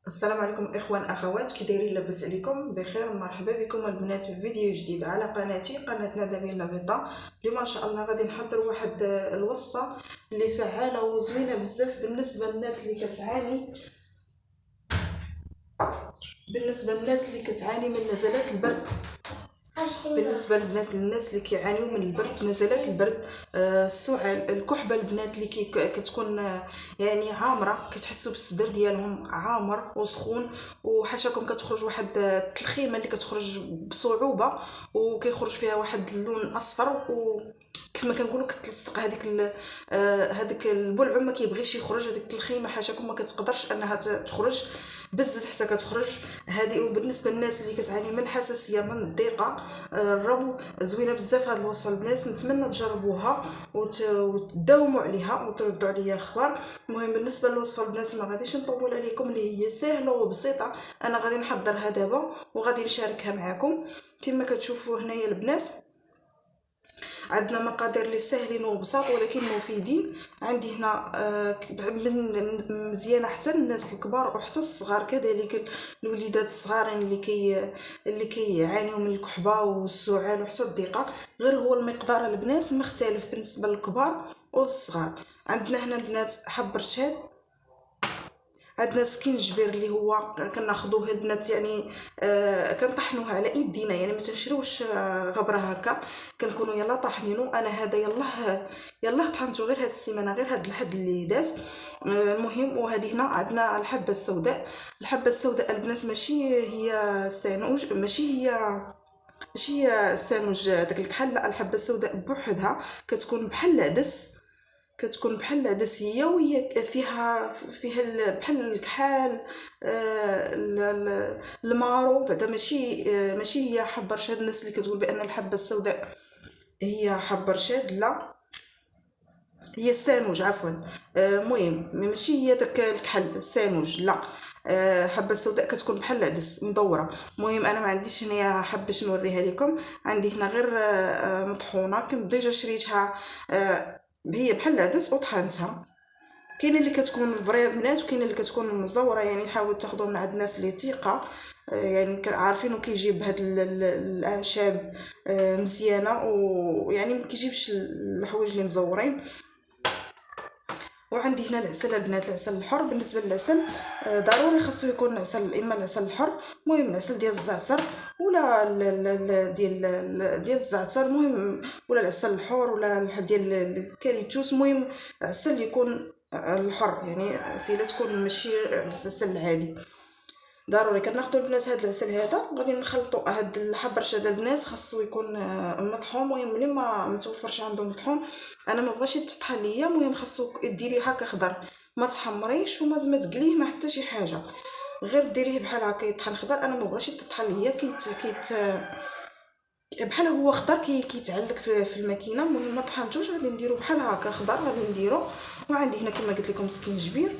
السلام عليكم اخوان اخوات، كي دايرين؟ لاباس عليكم بخير؟ مرحبا بكم البنات في فيديو جديد على قناتي قناه ندى لابيطا. اليوم ان شاء الله غادي نحضر واحد الوصفه اللي فعاله وزوينه بزاف بالنسبه للناس اللي كتعاني من نزلات البرد. بالنسبه الناس اللي كيعانيو من البرد، نزلات البرد، السعال، الكحبه، البنات اللي كتكون يعني عامره، كتحسوا بالصدر ديالهم عامر وسخون، وحاشاكم كتخرج واحد التلخيمه اللي كتخرج بصعوبه وكيخرج فيها واحد اللون اصفر، و كما كنقولوا كتلصق هذيك البلعم، ما كيبغيش يخرج، هذيك التلخيمه حاشاكم ما كتقدرش انها تخرج، بزز حتى كتخرج هذه. وبالنسبه للناس اللي كتعاني من الحساسيه، من الضيقه، الربو، زوينه بزاف هذه الوصفه البنات، نتمنى تجربوها وتداوموا عليها وتردوا عليا الخبر. المهم بالنسبه للوصفه البنات ما غاديش نطول عليكم، اللي هي سهله وبسيطه. انا غادي نحضرها دابا وغادي نشاركها معكم. كما كتشوفوا هنايا البنات عندنا مقادير اللي ساهلين وبساط ولكن مفيدين. عندي هنا من مزيانه حتى الناس الكبار وحتى الصغار كذلك، الوليدات الصغارين اللي كيعانيوا من الكحبه والسعال وحتى الضيقه. غير هو المقدار البنات مختلف بالنسبه للكبار والصغار. عندنا هنا البنات حب رشاد، عندنا سكينجبير اللي هو كناخذوه البنات يعني كنطحنوه على ايدينا، يعني ما تنشريوش غبره هكا، كنكونوا يلا طاحنينو. انا هذا يلا طحنته غير هاد السيمانه، غير هاد الحد اللي داز. المهم وهذه هنا عندنا الحبه السوداء. الحبه السوداء البنات ماشي هي السانوج، ماشي هي السانوج داك الكحل، لا، الحبه السوداء بوحدها كتكون بحال العدس، هي وهي فيها بحال الكحال، المارو بعدا. ماشي هي حب رشاد. الناس اللي كتقول بان الحبه السوداء هي حب رشاد، لا، هي السانوج عفوا. المهم ماشي هي داك الكحل السانوج، لا. حبه السوداء كتكون بحال العدس مدوره. المهم انا ما عنديش هنايا حبه باش نوريها لكم، عندي هنا غير مطحونه، كنت ديجا شريتها، هي بحال العدس وطحنتها. كاينه اللي كتكون فري بنات وكاينه اللي كتكون مزوره، يعني حاول تاخذوا من عند الناس اللي ثقه، يعني عارفين وكيجيب هاد الاعشاب مزيانه، ويعني ما كيجيبش الحوايج اللي مزورين. وعندي هنا العسل البنات، العسل الحر. بالنسبه للعسل ضروري خاصو يكون عسل، اما العسل الحر، المهم العسل ديال الزعتر، ولا ديال الزعتر، المهم، ولا العسل الحر، ولا ديال الكاليتوس، المهم عسل يكون الحر، يعني سيله تكون ماشي العسل العادي. ضروري كناخذوا البنات هذا العسل هذا وغادي نخلطوا هاد الحب رشاد البنات، خاصو يكون مطحون. المهم ملي ما متوفرش عندهم مطحون، انا ما بغاش يتطحن ليا، المهم خاصو ديريه هكا خضر، ما تحمريش وما تقليه ما حتى شي حاجه، غير ديريه بحال هكا يطحن خضر. انا ما بغاش يتطحن ليا بحال هو خضر كيتعلق في الماكينه. المهم ما طحنتوش، غادي نديرو بحال هكا خضر، غادي نديرو. وعندي هنا كما قلت لكم سكينجبير.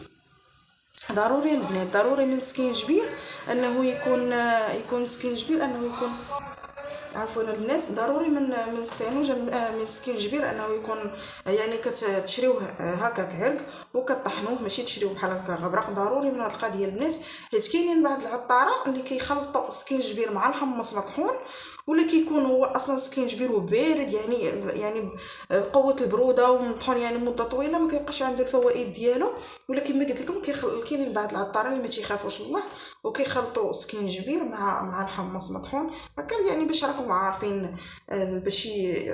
ضروري البنات، ضروري من سكينجبير انه يكون سكينجبير انه يكون، عفوا البنات، ضروري من السانوج، من سكينجبير انه يكون، يعني كتشريوه هكاك عرق وكطحنوه، ماشي تشريوه بحال هكا غبرق. ضروري من هاد القضيه البنات، حيت كاينين بعض العطاره اللي كيخلطوا سكينجبير مع الحمص مطحون، ولا كيكون هو اصلا سكينجبير وبارد، يعني قوه البروده ومطحون يعني مده طويله، ما كيبقاش عنده الفوائد ديالو. ولا كما قلت لكم كاينين بعض العطارين اللي ما تيخافوش الله وكيخلطوا سكينجبير مع الحمص مطحون هكا، يعني باش راكم عارفين، باش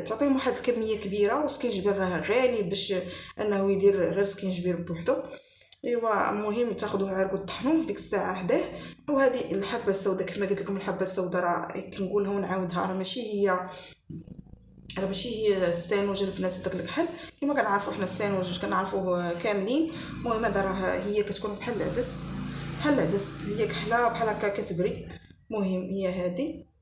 تعطيهم واحد الكميه كبيره. وسكينجبير راه غالي باش انه يدير غير سكينجبير بوحدو. ايوا المهم تاخذوه عرق وطحنوه ديك الساعه حداه. وهذه الحبه السوداء كما قلت لكم، الحبه السوداء راه كنقولها ونعاودها، راه ماشي هي السانوج البنات داك الكحل كما كنعرفوا حنا السانوج كنعرفوه كاملين. المهم هذا راه هي كتكون بحال العدس، هي كحله بحال هكا كتبري. المهم هي هذه.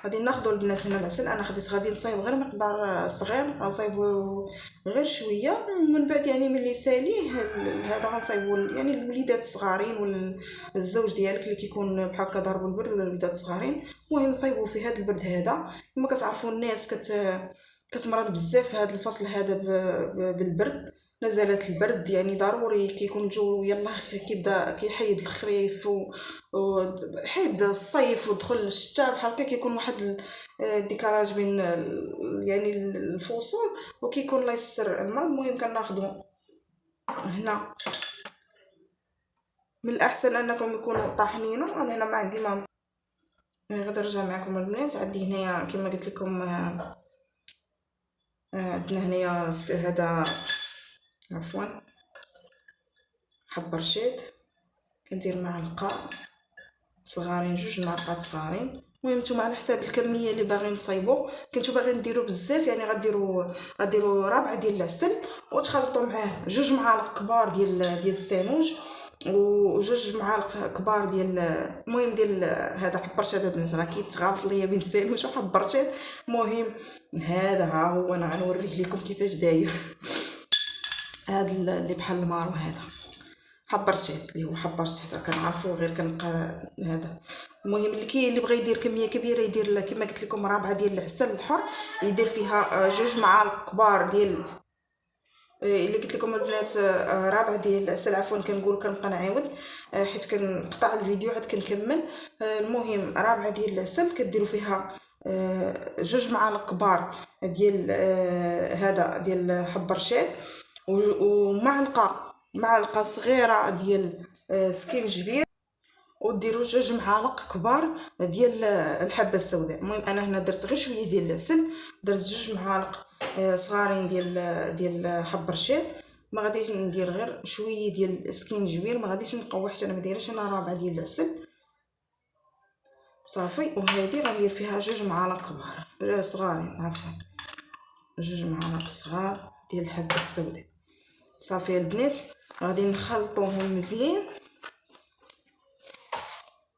غادي ناخذوا البنات هنا العسل، انا خديت غادي نصايب غير مقدار صغير، غنصايبو غير شويه، ومن بعد يعني ملي يساليه هذا غنصايبو يعني الوليدات الصغارين ولا الزوج ديالك اللي كيكون بحال هكا ضاربو البرد، ولا الوليدات الصغارين. المهم نصايبو في هذا البرد هذا. كما كتعرفوا الناس كتمرض بزاف في هذا الفصل هذا بالبرد، نزلات البرد يعني ضروري كيكون الجو يلا كيبدا كيحيد الخريف وحيد الصيف ودخل الشتاء بحال هكا كيكون واحد الديكالاج بين يعني الفصول وكيكون الله يسر المرض. المهم كناخذوا هنا من الاحسن انكم يكونوا طاحنينو. انا هنا ما عندي ما غادي نرجع معكم البنات. عندي هنايا كما قلت لكم عندنا هنايا هذا عفوا حب رشيد كندير معلقه صغارين، جوج معلقات صغارين. المهم نتوما على حساب الكميه اللي باغيين تصايبوا. كنتو باغيين ديروا بزاف يعني غديروا ربعه ديال العسل وتخلطوا معاه جوج معالق كبار ديال الثانوج وجوج معالق كبار ديال المهم ديال هذا حبرشاد البنات. راه كيتغلط ليا بين الثانوج وحبرشاد. المهم هذا ها هو انا غنوريه لكم كيفاش داير. هذا اللي بحال المارو هذا حبرشاد اللي هو حبرشاد كنعرفوه غير كنبقى هذا. المهم اللي بغى يدير كميه كبيره يدير كما قلت لكم ربعه ديال العسل الحر، يدير فيها جوج معالق كبار ديال اللي قلت لكم البنات ربعه ديال العسل عفوا كنقول كنبقى نعاود حيت كنقطع الفيديو عاد كنكمل. المهم ربعه ديال العسل كديروا فيها جوج معالق كبار ديال هذا ديال حبرشاد معلقه صغيره ديال سكينجبير وديروا جوج معالق كبار ديال الحبه السوداء. المهم انا هنا درت غير شويه ديال العسل، درت جوج معالق صغارين ديال حبرشاد. ما غاديش ندير غير شويه ديال السكينجبير، ما غاديش نقوي حتى انا ما دايرش انا ربعه ديال العسل صافي. وهذه غندير فيها جوج معالق كبار صغارين عفوا جوج معالق صغار ديال الحبه السوداء صافي البنات. غادي نخلطوهم مزيان،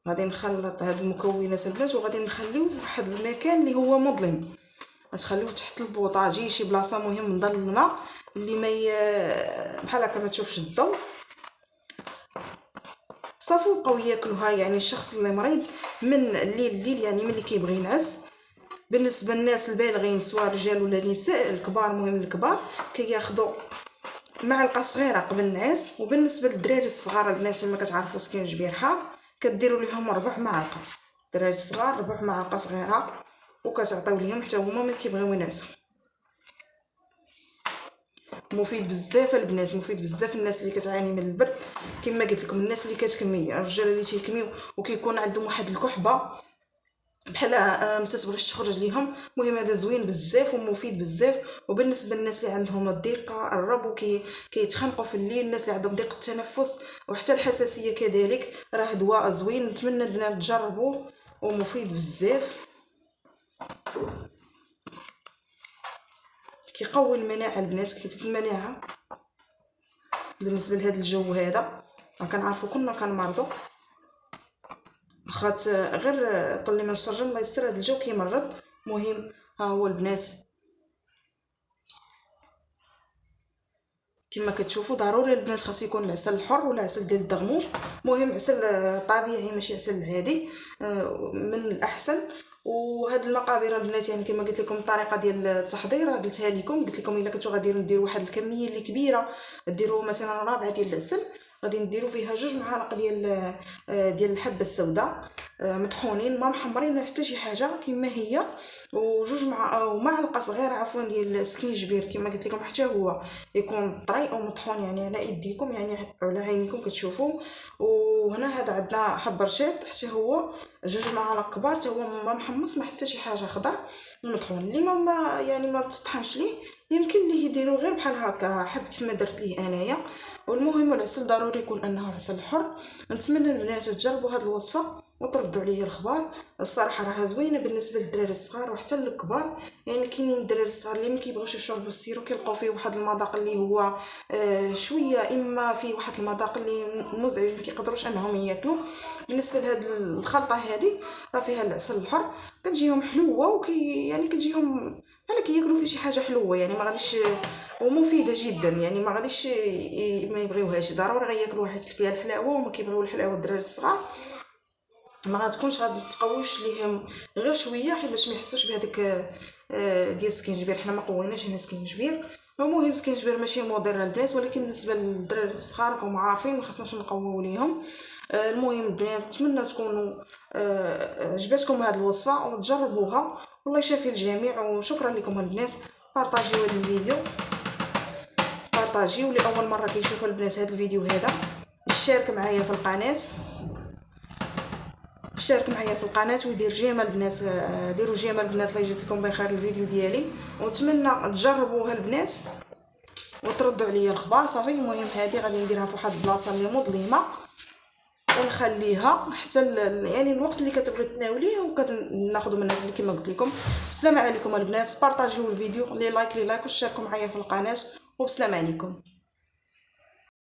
غادي نخلط هاد المكونات البنات وغادي نخليوه في واحد المكان اللي هو مظلم. غتخليوه تحت البوطاجي شي بلاصه مهم مظلمه اللي ما بحال هكا ما تشوفش الضوء صافي. وبقاو ياكلوها يعني الشخص اللي مريض من الليل يعني ملي كيبغي ينعس. بالنسبه للناس البالغين سواء رجال ولا نساء الكبار، مهم الكبار كياخذوا معلقه صغيره قبل النعاس. وبالنسبه للدراري الصغار البنات ما كتعرفوا سكينجبير حار كديروا لهم ربع معلقه. الدراري الصغار ربع معلقه صغيره وكتعطيو لهم حتى هما ملي كيبغيو ينعسوا. مفيد بزاف البنات، مفيد بزاف الناس اللي كتعاني من البرد. كما قلت لكم الناس اللي كتكمي، الرجال اللي تيكميو وكيكون عندهم واحد الكحبه بحال ما تتبغيش تخرج ليهم. المهم هذا زوين بزاف ومفيد بزاف. وبالنسبه للناس اللي عندهم الضيقه الربو كيتخنقوا في الليل، الناس اللي عندهم ضيق التنفس وحتى الحساسيه كذلك، راه دواء زوين. نتمنى البنات تجربوه ومفيد بزاف. كيقوي المناعه البنات، كيزيد المناعه بالنسبه لهذا الجو هذا. كنعرفوا كنا كنمرضوا خاط غير طلي من الشرجم الله يسر هذا الجو كيمرض. مهم ها هو البنات كما كتشوفوا ضروري البنات خاص يكون العسل الحر ولا عسل ديال الدغموس. مهم عسل طبيعي ماشي عسل عادي من الاحسن. وهاد المقادير البنات يعني كما قلت لكم الطريقه ديال التحضير قلتها لكم. قلت لكم الا كنتو غادي نديروا واحد الكميه اللي كبيره ديروا مثلا ربعه ديال العسل، غادي نديروا فيها جوج معالق ديال الحبه السوداء مطحونين ما محمرين حتى شي حاجه كما هي، وجوج ومعلقه صغيره عفوا ديال السكينجبير كما قلت لكم حتى هو يكون طري او مطحون يعني على ايديكم يعني على عينيكم كتشوفوا. وهنا هذا عندنا حب رشيد حتى هو جوج معالق كبار حتى هو ما محمص ما حتى شي حاجه خضر مطحون. اللي ما يعني ما تطحنش ليه يمكن ليه يديروا غير بحال هكا حب كما درت ليه انايا. والمهم العسل ضروري يكون انه عسل حر. نتمنى البنات تجربوا هذه الوصفه وتردوا عليا الخبار. الصراحه راها زوينه بالنسبه للدراري الصغار وحتى للكبار. يعني كاينين الدراري الصغار اللي ما كيبغيوش يشربوا السيرو كيلقاو فيه واحد المذاق اللي هو شويه اما فيه واحد المذاق اللي مزعج ما كيقدروش انهم ياكلوا. بالنسبه لهاد الخلطه هذه راه فيها العسل الحر كتجيهم حلوه يعني كتجيهم بحال كياكلوا في شي حاجه حلوه يعني ما غاديش ومفيده جدا يعني ما غاديش ما يبغيوهاش ضروري غياكلوها حيت فيها الحلاوه وما كيبغيو الحلاوه الدراري الصغار. ما غتكونش غادي تقويش ليهم غير شويه حيت باش ما يحسوش بهذاك ديال السكينجبير. حنا ما قويناش هنا السكينجبير المهم سكين جبير ماشي مضر البنات، ولكن بالنسبه للدراري الصغار راكم عارفين ما خصناش نقويو ليهم. المهم البنات نتمنى تكونوا عجبتكم هذه الوصفه وتجربوها، والله يشافي الجميع. وشكرا لكم البنات، بارطاجيو هذا الفيديو، بارطاجيو لاول مره كيشوفوا البنات هذا الفيديو هذا، اشترك معايا في القناه، اشترك معايا في القناه ودير جيم البنات، ديروا جيم البنات. الله يجزيكم بخير الفيديو ديالي، ونتمنى تجربوها البنات وتردوا عليا الخبار. صافي المهم هذه غادي نديرها في واحد البلاصه اللي مظلمه ونخليها حتى يعني الوقت اللي كتبغي تناوليه وكناخذوا منها كما قلت لكم. السلام عليكم البنات، بارطاجيو الفيديو، لي لايك واشتركوا معايا في القناه، وبسلام عليكم.